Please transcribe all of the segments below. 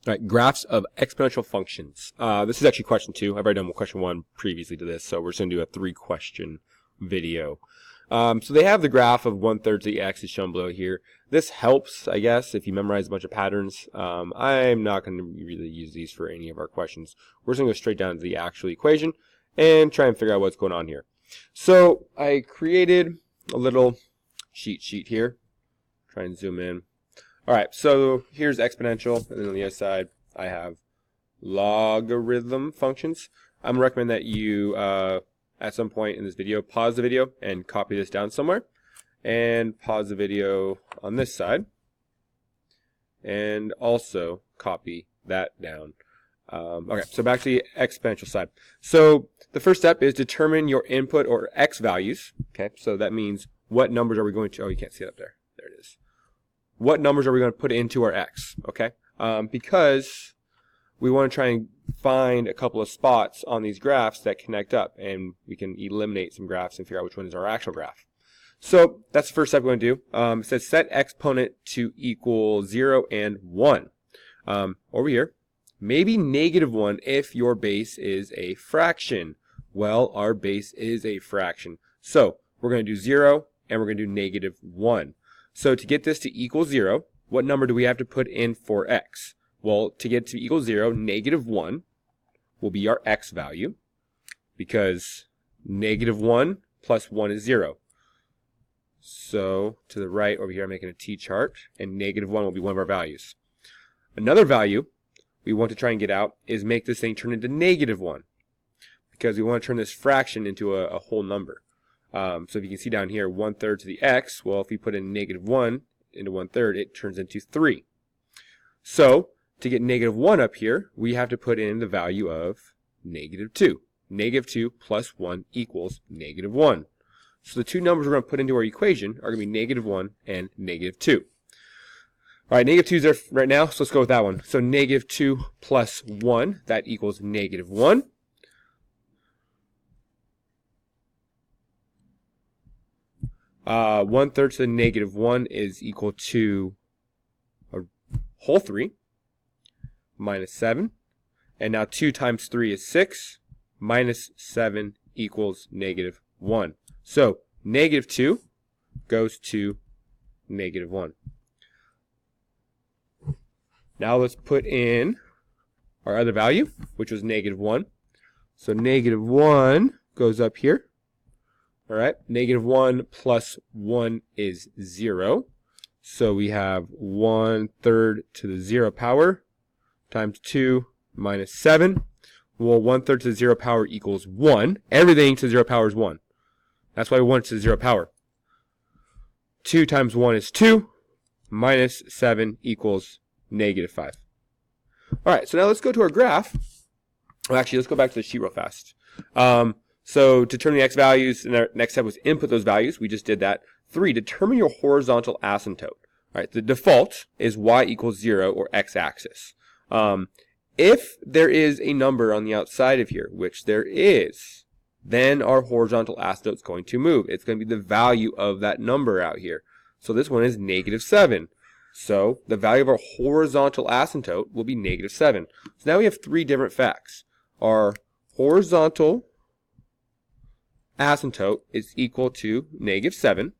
All right, graphs of exponential functions. This is actually question 2. I've already done question 1 previously to this, so we're just going to do a 3-question video. So they have the graph of 1/3 to the x is shown below here. This helps, I guess, if you memorize a bunch of patterns. I'm not going to really use these for any of our questions. We're just going to go straight down to the actual equation and try and figure out what's going on here. So I created a little cheat sheet here. Try and zoom in. All right, so here's exponential, and then on the other side, I have logarithm functions. I'm going to recommend that you, at some point in this video, pause the video and copy this down somewhere, and pause the video on this side, and also copy that down. Okay, so back to the exponential side. So the first step is determine your input or x values. Okay, so that means what numbers are we going to, oh, you can't see it up there. There it is. What numbers are we going to put into our x, okay? Because we want to try and find a couple of spots on these graphs that connect up, and we can eliminate some graphs and figure out which one is our actual graph. So that's the first step we're going to do. It says set exponent to equal 0 and 1. Over here, maybe -1 if your base is a fraction. Well, our base is a fraction. So we're going to do 0 and we're going to do -1. So to get this to equal 0, what number do we have to put in for x? Well, to get to equal 0, -1 will be our x value, because -1 plus 1 is 0. So to the right over here, I'm making a t-chart, and -1 will be one of our values. Another value we want to try and get out is make this thing turn into -1, because we want to turn this fraction into a whole number. So if you can see down here, 1/3 to the x, well, if we put in -1 into 1/3, it turns into 3. So to get -1 up here, we have to put in the value of -2. -2 plus 1 equals -1. So the two numbers we're going to put into our equation are going to be -1 and -2. All right, -2 is there right now, so let's go with that one. So -2 plus 1, that equals -1. 1/3 to the -1 is equal to a whole 3 minus 7. And now 2 times 3 is 6. Minus 7 equals -1. So -2 goes to -1. Now let's put in our other value, which was -1. So -1 goes up here. All right, -1 plus 1 is 0. So we have 1/3 to the 0 power times 2 minus 7. Well, 1/3 to the 0 power equals 1. Everything to the 0 power is 1. That's why we want it to the 0 power. 2 times 1 is 2. Minus 7 equals -5. All right, so now let's go to our graph. Well, actually, let's go back to the sheet real fast. So to determine the x values, and our next step was input those values. We just did that. 3, determine your horizontal asymptote. All right, the default is y equals 0 or x-axis. If there is a number on the outside of here, which there is, then our horizontal asymptote is going to move. It's going to be the value of that number out here. So this one is -7. So the value of our horizontal asymptote will be -7. So now we have 3 different facts. Our horizontal asymptote is equal to -7,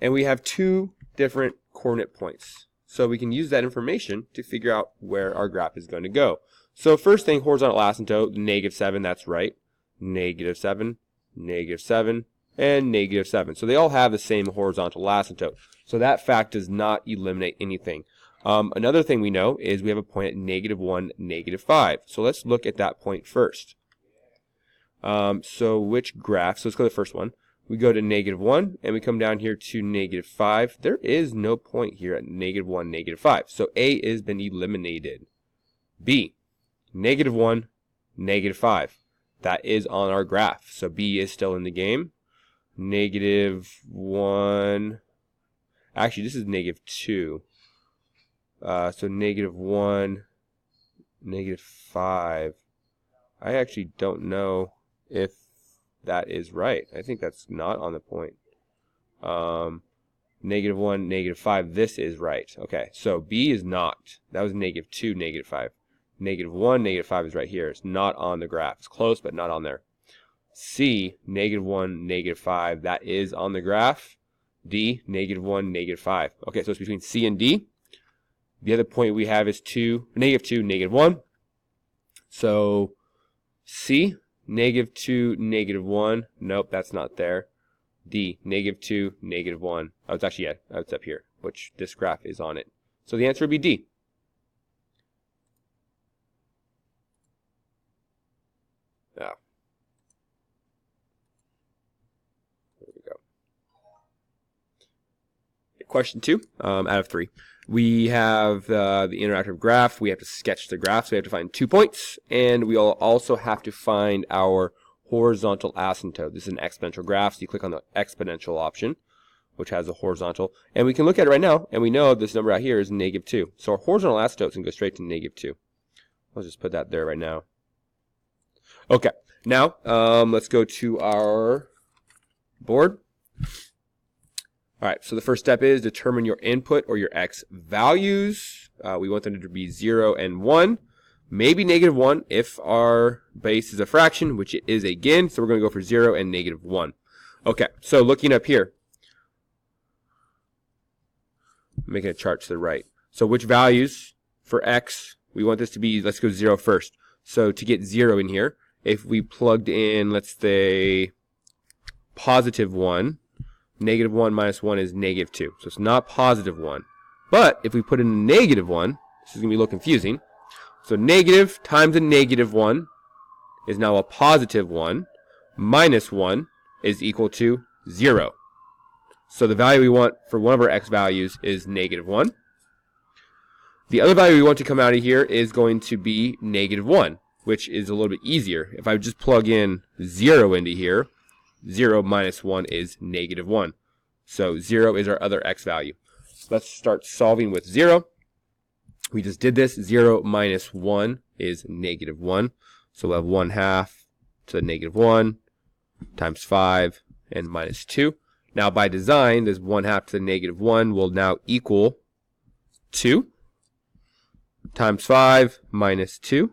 and we have 2 different coordinate points. So we can use that information to figure out where our graph is going to go. So first thing, horizontal asymptote, -7, that's right. -7, -7, and -7. So they all have the same horizontal asymptote. So that fact does not eliminate anything. Another thing we know is we have a point at -1, -5. So let's look at that point first. So which graph? So let's go to the first one. We go to -1 and we come down here to -5. There is no point here at -1, -5. So A has been eliminated. B, -1, -5. That is on our graph. So B is still in the game. -1. Actually, this is -2. So -1, -5. I actually don't know if that is right. I think that's not on the point. -1, -5. This is right. Okay, so B is not. That was -2, -5. -1, -5 is right here. It's not on the graph. It's close, but not on there. C, -1, -5. That is on the graph. D, -1, -5. Okay, so it's between C and D. The other point we have is -2, -1. So C, -2, -1. Nope, that's not there. D, -2, -1. Oh, it's actually, yeah, it's up here, which this graph is on it. So the answer would be D. Yeah. There we go. Question 2 out of 3. We have the interactive graph. We have to sketch the graph, so we have to find 2 points, and we'll also have to find our horizontal asymptote. This is an exponential graph, so you click on the exponential option, which has a horizontal, and we can look at it right now, and we know this number out here is -2. So our horizontal asymptote can go straight to -2. I'll just put that there right now. Okay, now let's go to our board. All right, so the first step is determine your input or your x values. We want them to be 0 and 1. Maybe -1 if our base is a fraction, which it is again. So we're going to go for 0 and -1. Okay, so looking up here, making a chart to the right. So which values for x, we want this to be, let's go 0 first. So to get 0 in here, if we plugged in, let's say, +1, -1 minus 1 is -2. So it's not +1. But if we put in a -1, this is going to be a little confusing. So negative times a -1 is now a +1, minus 1 is equal to 0. So the value we want for one of our x values is -1. The other value we want to come out of here is going to be -1, which is a little bit easier. If I just plug in 0 into here, 0 minus 1 is -1. So 0 is our other x value. Let's start solving with 0. We just did this. 0 minus 1 is -1. So we'll have 1/2 to the -1 times 5 and minus 2. Now by design, this 1/2 to the -1 will now equal 2 times 5 minus 2.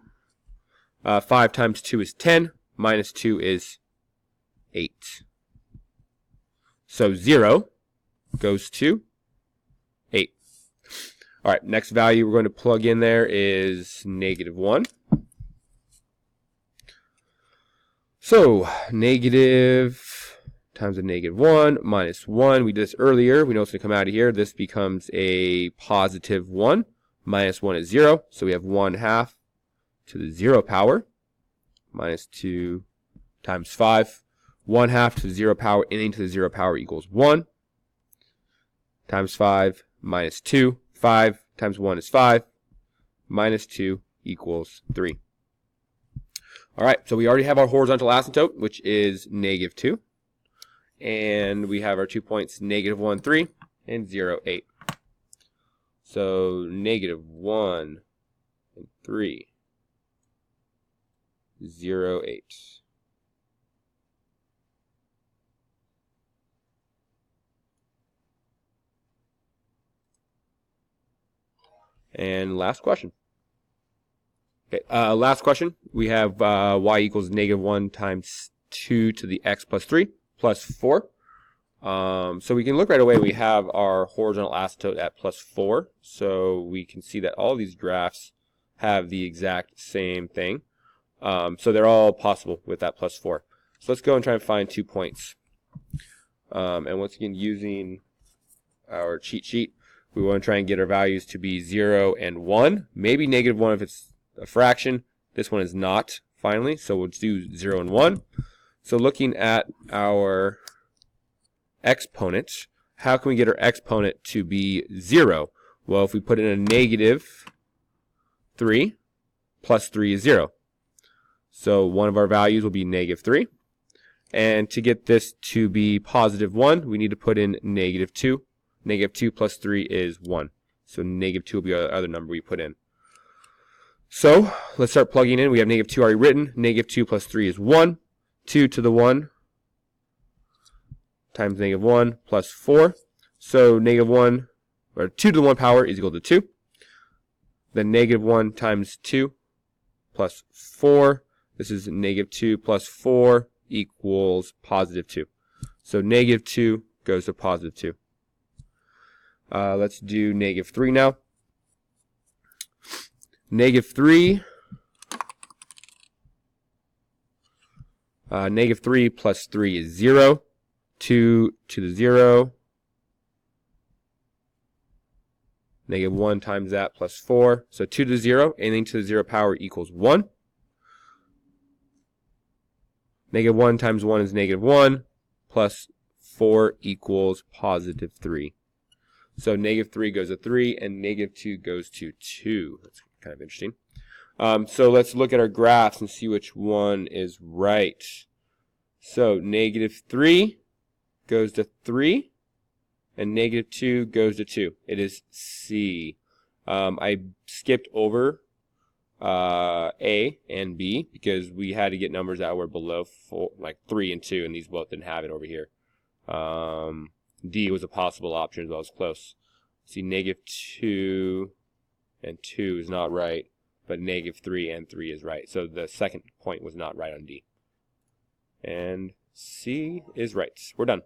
5 times 2 is 10. Minus 2 is 8. So 0 goes to 8. All right, next value we're going to plug in there is -1. So negative times a -1 minus 1. We did this earlier. We know it's going to come out of here. This becomes a +1. Minus 1 is 0. So we have 1/2 to the 0 power minus 2 times 5. 1/2 to the 0 power, anything to the 0 power equals 1 times 5 minus 2. 5 times 1 is 5. Minus 2 equals 3. All right, so we already have our horizontal asymptote, which is -2. And we have our 2 points, -1, 3, and 0, 8. So -1 and 3, 0, 8. And last question. Okay, last question. We have y equals -1 times 2 to the x plus 3 plus 4. So we can look right away. We have our horizontal asymptote at +4. So we can see that all these graphs have the exact same thing. So they're all possible with that +4. So let's go and try and find 2 points. And once again, using our cheat sheet, we want to try and get our values to be 0 and 1. Maybe -1 if it's a fraction. This one is not, finally. So we'll do 0 and 1. So looking at our exponent, how can we get our exponent to be 0? Well, if we put in a -3, plus 3 is 0. So one of our values will be -3. And to get this to be +1, we need to put in -2. -2 plus 3 is 1. So -2 will be our other number we put in. So let's start plugging in. We have -2 already written. -2 plus 3 is 1. 2 to the 1 times -1 plus 4. So negative 1, or 2 to the 1 power is equal to 2. Then negative 1 times 2 plus 4. This is negative 2 plus 4 equals positive 2. So negative 2 goes to positive 2. Let's do negative 3 now. Negative 3. Negative 3 plus 3 is 0. 2 to the 0. Negative 1 times that plus 4. So 2 to the 0. Anything to the 0 power equals 1. Negative 1 times 1 is negative 1. Plus 4 equals positive 3. So negative 3 goes to 3, and negative 2 goes to 2. That's kind of interesting. So let's look at our graphs and see which one is right. So negative 3 goes to 3, and negative 2 goes to 2. It is C. I skipped over A and B because we had to get numbers that were below 4, like 3 and 2, and these both didn't have it over here. D was a possible option as well. As close. See, negative 2 and 2 is not right, but negative 3 and 3 is right. So the second point was not right on D. And C is right. We're done.